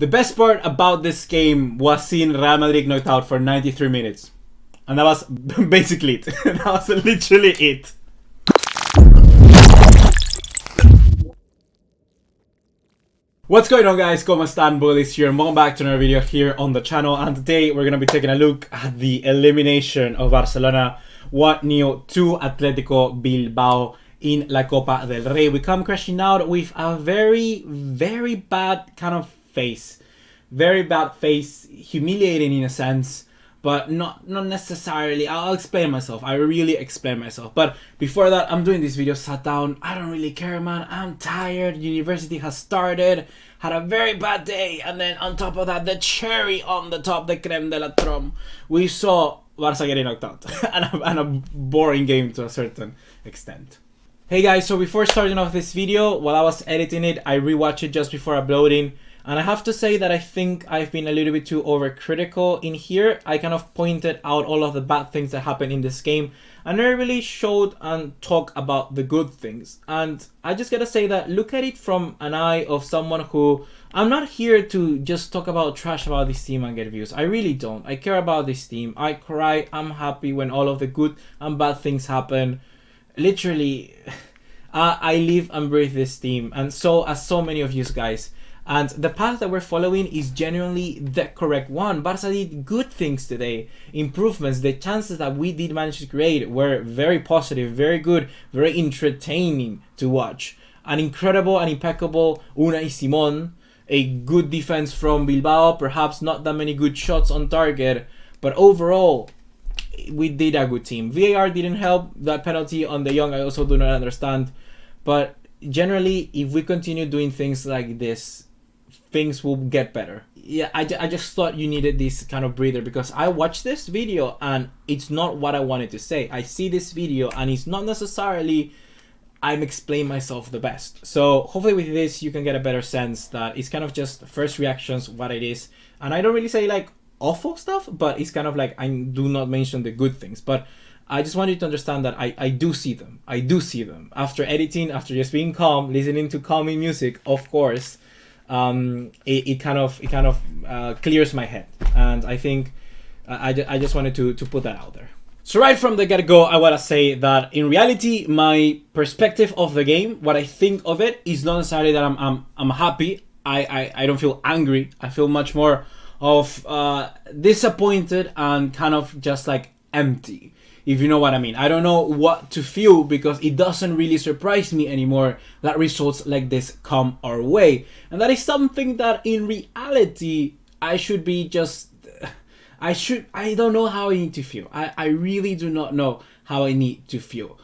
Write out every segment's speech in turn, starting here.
The best part about this game was seeing Real Madrid knocked out for 93 minutes. And that was basically it. That was literally it. What's going on, guys? ¿Cómo están? BugaLuis here and welcome back to another video here on the channel. And today we're going to be taking a look at the elimination of Barcelona 1-0 to Atletico Bilbao in La Copa del Rey. We come crashing out with a very bad kind of face. Very bad face, humiliating in a sense, but not necessarily. I'll explain myself. I really explain myself. But before that, I'm doing this video sat down. I don't really care, man. I'm tired. University has started. Had a very bad day. And then on top of that, the cherry on the top, the creme de la creme, we saw Barca getting knocked out. and a boring game to a certain extent. Hey guys, so before starting off this video, while I was editing it, I rewatched it just before uploading. And I have to say that I think I've been a little bit too overcritical in here. I kind of pointed out all of the bad things that happened in this game. And I really showed and talked about the good things. And I just gotta say that look at it from an eye of someone who... I'm not here to just talk about trash about this team and get views. I really don't. I care about this team. I cry. I'm happy when all of the good and bad things happen. Literally, I live and breathe this team. And so as so many of you guys. And the path that we're following is genuinely the correct one. Barca did good things today, improvements. The chances that we did manage to create were very positive, very good, very entertaining to watch. An incredible and impeccable Unai Simón, a good defense from Bilbao, perhaps not that many good shots on target, but overall, we did a good team. VAR didn't help. That penalty on De Jong I also do not understand. But generally, if we continue doing things like this, things will get better. Yeah, I just thought you needed this kind of breather because I watched this video and it's not what I wanted to say. I see this video and it's not necessarily I'm explaining myself the best. So hopefully with this you can get a better sense that it's kind of just first reactions, what it is. And I don't really say like awful stuff, but it's kind of like I do not mention the good things. But I just want you to understand that I do see them. I do see them. After editing, after just being calm, listening to calming music, of course, it kind of clears my head. And I think I just wanted to put that out there. So right from the get-go, I want to say that in reality, my perspective of the game, what I think of it, is not necessarily that I'm happy. I don't feel angry. I feel much more of disappointed and kind of just like empty, if you know what I mean. I don't know what to feel because it doesn't really surprise me anymore that results like this come our way. And that is something that in reality I should be just... I don't know how I need to feel. I really do not know how I need to feel.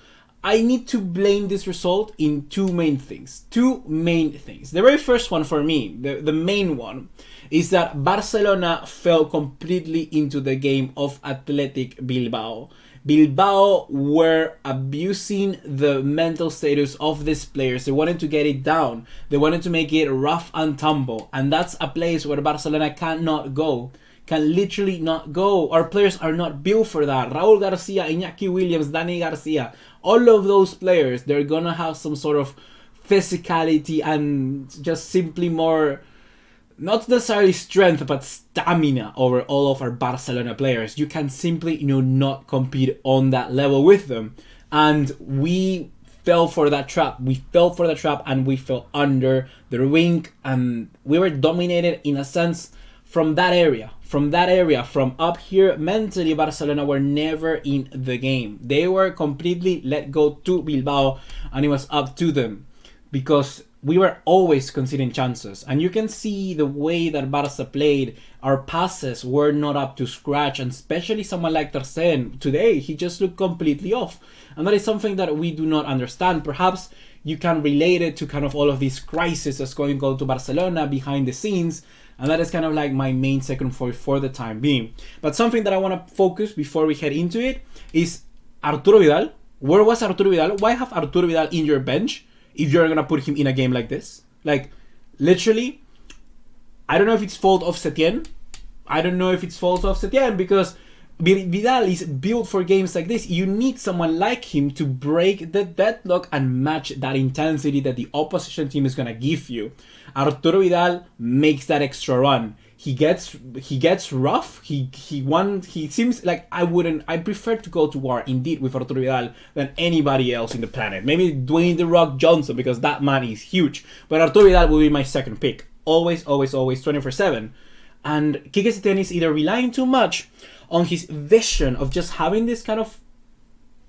I need to blame this result in two main things. The very first one for me, the main one, is that Barcelona fell completely into the game of Athletic Bilbao. Bilbao were abusing the mental status of these players. They wanted to get it down. They wanted to make it rough and tumble. And that's a place where Barcelona cannot go. Can literally not go. Our players are not built for that. Raúl García, Iñaki Williams, Dani Garcia, all of those players, they're gonna have some sort of physicality and just simply more, not necessarily strength, but stamina over all of our Barcelona players. You can simply, not compete on that level with them. And we fell for that trap. We fell for the trap and we fell under their wing. And we were dominated in a sense from that area. From up here, mentally, Barcelona were never in the game. They were completely let go to Bilbao and it was up to them. Because we were always conceding chances. And you can see the way that Barca played. Our passes were not up to scratch. And especially someone like Ter Stegen. Today, he just looked completely off. And that is something that we do not understand. Perhaps you can relate it to kind of all of these crises that's going on to Barcelona behind the scenes. And that is kind of like my main second point for the time being. But something that I want to focus before we head into it is Arturo Vidal. Where was Arturo Vidal? Why have Arturo Vidal in your bench if you're going to put him in a game like this? Like, literally, I don't know if it's fault of Setien. Because Vidal is built for games like this. You need someone like him to break the deadlock and match that intensity that the opposition team is gonna give you. Arturo Vidal makes that extra run. He gets rough. He seems like I prefer to go to war indeed with Arturo Vidal than anybody else in the planet. Maybe Dwayne The Rock Johnson, because that man is huge. But Arturo Vidal will be my second pick. Always 24/7. And Quique Setién is either relying too much on his vision of just having this kind of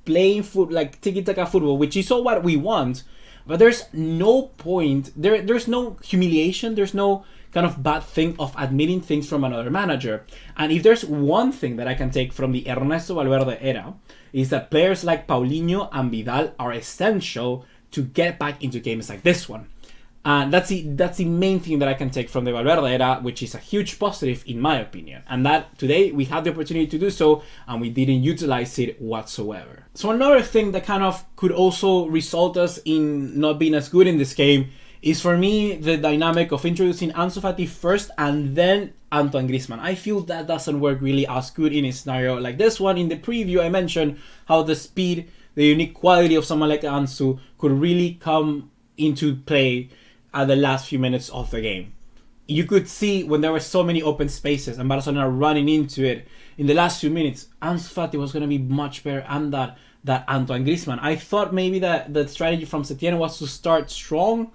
playing like tiki-taka football, which is all what we want, but there's no point, there's no humiliation, there's no kind of bad thing of admitting things from another manager. And if there's one thing that I can take from the Ernesto Valverde era, is that players like Paulinho and Vidal are essential to get back into games like this one. And that's the main thing that I can take from the Valverde era, which is a huge positive in my opinion. And that today we had the opportunity to do so, and we didn't utilize it whatsoever. So another thing that kind of could also result us in not being as good in this game is, for me, the dynamic of introducing Ansu Fati first and then Antoine Griezmann. I feel that doesn't work really as good in a scenario like this one. In the preview, I mentioned how the speed, the unique quality of someone like Ansu could really come into play at the last few minutes of the game. You could see when there were so many open spaces and Barcelona running into it in the last few minutes, Ansu Fati was going to be much better, and that Antoine Griezmann. I thought maybe that the strategy from Setién was to start strong,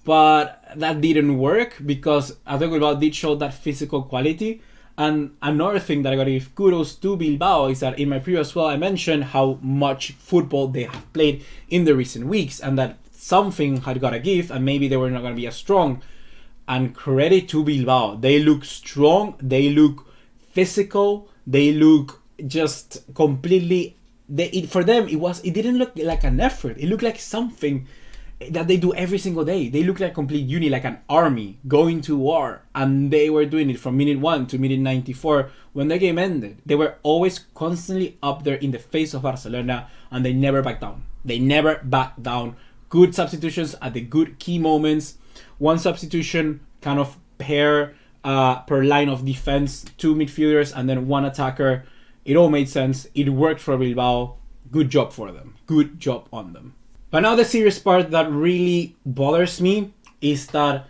but that didn't work because Athletic Bilbao did show that physical quality. And another thing that I gotta give kudos to Bilbao is that in my preview as well, I mentioned how much football they have played in the recent weeks, and that something had gotta give, and maybe they were not gonna be as strong. And credit to Bilbao, they look strong, they look physical, they look just completely. For them, it didn't look like an effort. It looked like something that they do every single day. They look like a complete unit, like an army going to war, and they were doing it from minute 1 to minute 94 when the game ended. They were always constantly up there in the face of Barcelona, and they never backed down. They never backed down. Good substitutions at the good key moments. One substitution kind of per line of defense, 2 midfielders and then 1 attacker. It all made sense. It worked for Bilbao. Good job for them. Good job on them. But now the serious part that really bothers me is that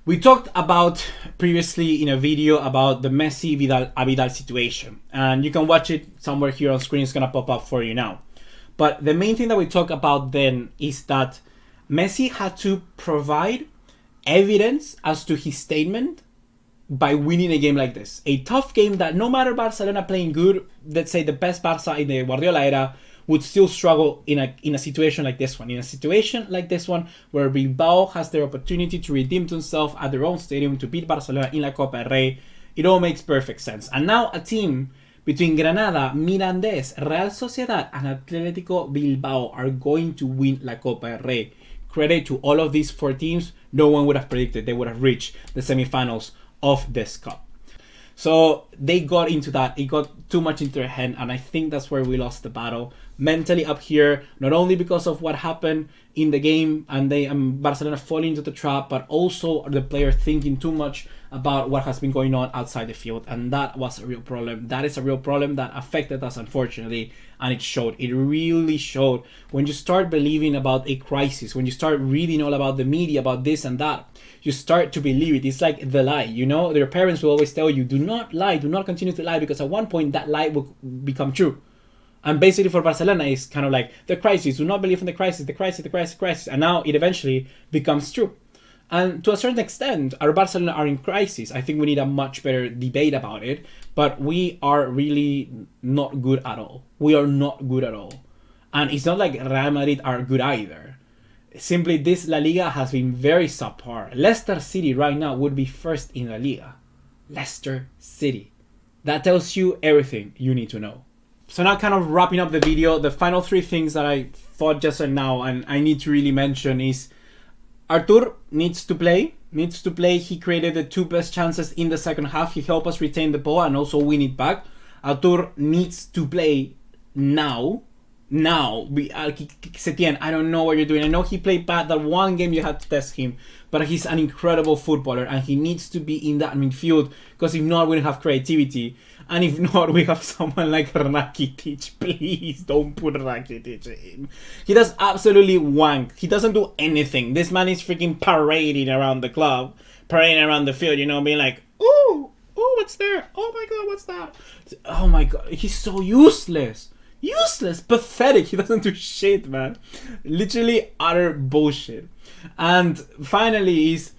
we talked about previously in a video about the Messi Vidal situation. And you can watch it somewhere here on screen. It's going to pop up for you now. But the main thing that we talked about then is that Messi had to provide evidence as to his statement by winning a game like this. A tough game that no matter Barcelona playing good, let's say the best Barca in the Guardiola era, would still struggle in a situation like this one. In a situation like this one, where Bilbao has their opportunity to redeem themselves at their own stadium to beat Barcelona in la Copa del Rey, it all makes perfect sense. And now a team between Granada, Mirandés, Real Sociedad and Atletico Bilbao are going to win la Copa del Rey. Credit to all of these 4 teams. No one would have predicted they would have reached the semifinals of this cup. So they got into that. It got too much into their head, and I think that's where we lost the battle. Mentally up here, not only because of what happened in the game and Barcelona falling into the trap, but also the player thinking too much about what has been going on outside the field, and that was a real problem. That is a real problem that affected us, unfortunately, and it showed. It really showed. When you start believing about a crisis, when you start reading all about the media, about this and that, you start to believe it. It's like the lie, you know? Your parents will always tell you, do not lie, do not continue to lie, because at one point that lie will become true. And basically for Barcelona, it's kind of like the crisis. Do not believe in the crisis, the crisis, the crisis, crisis. And now it eventually becomes true. And to a certain extent, our Barcelona are in crisis. I think we need a much better debate about it. But we are really not good at all. We are not good at all. And it's not like Real Madrid are good either. Simply, this La Liga has been very subpar. Leicester City right now would be first in La Liga. Leicester City. That tells you everything you need to know. So now kind of wrapping up the video, the final 3 things that I thought just now and I need to really mention is Artur needs to play. He created the 2 best chances in the second half. He helped us retain the ball and also win it back. Artur needs to play now. now, Setien, I don't know what you're doing. I know he played bad that one game you had to test him, but he's an incredible footballer and he needs to be in that midfield, because if not, we don't have creativity. And if not, we have someone like Rakitic. Please don't put Rakitic in. He does absolutely wank. He doesn't do anything. This man is freaking parading around the club, parading around the field, you know, being like, ooh, what's there? Oh my god, what's that? Oh my god, he's so useless. Useless, pathetic. He doesn't do shit, man. Literally utter bullshit. And finally is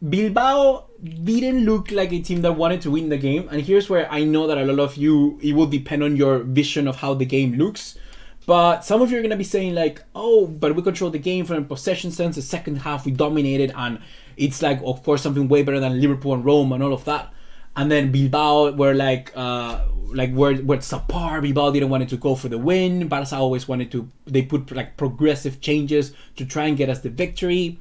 Bilbao didn't look like a team that wanted to win the game. And here's where I know that a lot of you, it will depend on your vision of how the game looks. But some of you are going to be saying like, oh, but we controlled the game from a possession sense. The second half we dominated, and it's like, of course, something way better than Liverpool and Rome and all of that. And then Bilbao were like we're subpar. Bilbao didn't want to go for the win. Barca always wanted to. They put like progressive changes to try and get us the victory.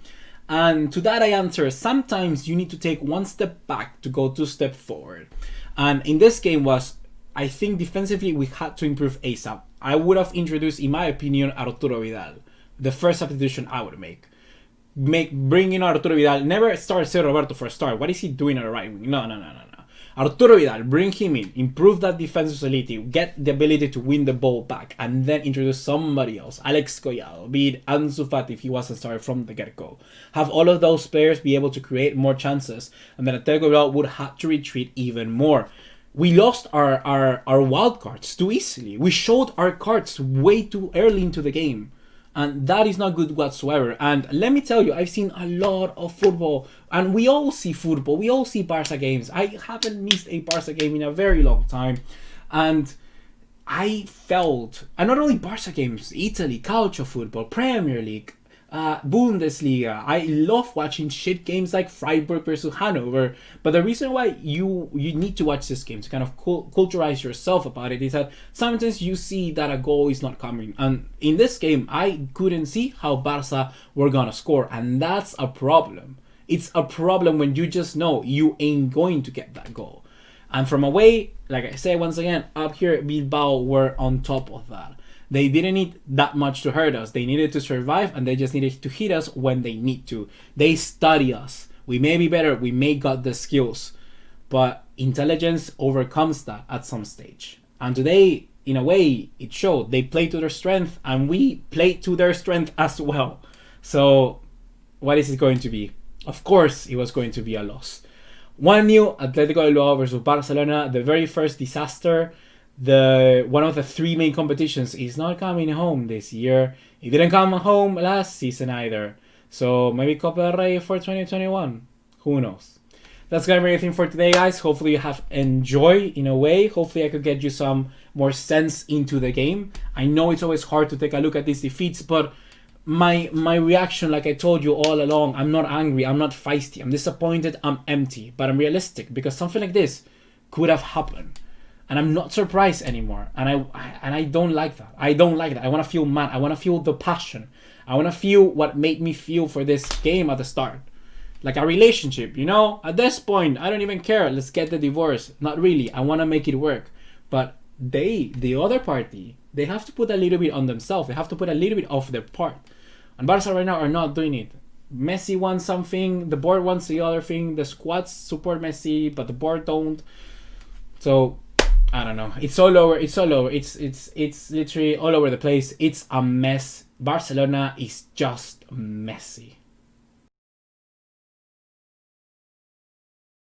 And to that I answer, sometimes you need to take one step back to go 2 steps forward. And in this game I think defensively we had to improve ASAP. I would have introduced, in my opinion, Arturo Vidal. The first substitution I would make. Bring in Arturo Vidal. Never start Sergio Roberto for a start. What is he doing at the right wing? No. Arturo Vidal, bring him in, improve that defensive solidity, get the ability to win the ball back, and then introduce somebody else. Alex Collado, be it Ansu Fati if he wasn't started from the get-go. Have all of those players be able to create more chances, and then Athletic Bilbao would have to retreat even more. We lost our wild cards too easily. We showed our cards way too early into the game. And that is not good whatsoever. And let me tell you, I've seen a lot of football. And we all see football. We all see Barca games. I haven't missed a Barca game in a very long time. And I felt, and not only Barca games, Italy, Calcio football, Premier League, Bundesliga. I love watching shit games like Freiburg versus Hanover. But the reason why you need to watch this game to kind of culturize yourself about it is that sometimes you see that a goal is not coming. And in this game, I couldn't see how Barca were gonna score. And that's a problem. It's a problem when you just know you ain't going to get that goal. And from away, like I say once again, up here, Bilbao were on top of that. They didn't need that much to hurt us. They needed to survive, and they just needed to hit us when they need to. They study us. We may be better. We may got the skills. But intelligence overcomes that at some stage. And today, in a way, it showed. They played to their strength, and we played to their strength as well. So, what is it going to be? Of course, it was going to be a loss. 1-0, Athletic Bilbao versus Barcelona. The very first disaster. One of the 3 main competitions is not coming home this year. It didn't come home last season either. So maybe Copa del Rey for 2021. Who knows? That's gonna be everything for today, guys. Hopefully you have enjoyed in a way. Hopefully I could get you some more sense into the game. I know it's always hard to take a look at these defeats, but my reaction, like I told you all along, I'm not angry, I'm not feisty, I'm disappointed, I'm empty, but I'm realistic because something like this could have happened. And I'm not surprised anymore. And I don't like that. I don't like that. I want to feel mad. I want to feel the passion. I want to feel what made me feel for this game at the start. Like a relationship, you know? At this point, I don't even care. Let's get the divorce. Not really. I want to make it work. But the other party, they have to put a little bit on themselves. They have to put a little bit of their part. And Barca right now are not doing it. Messi wants something. The board wants the other thing. The squads support Messi, but the board don't. So I don't know. It's all over. It's all over. It's literally all over the place. It's a mess. Barcelona is just messy.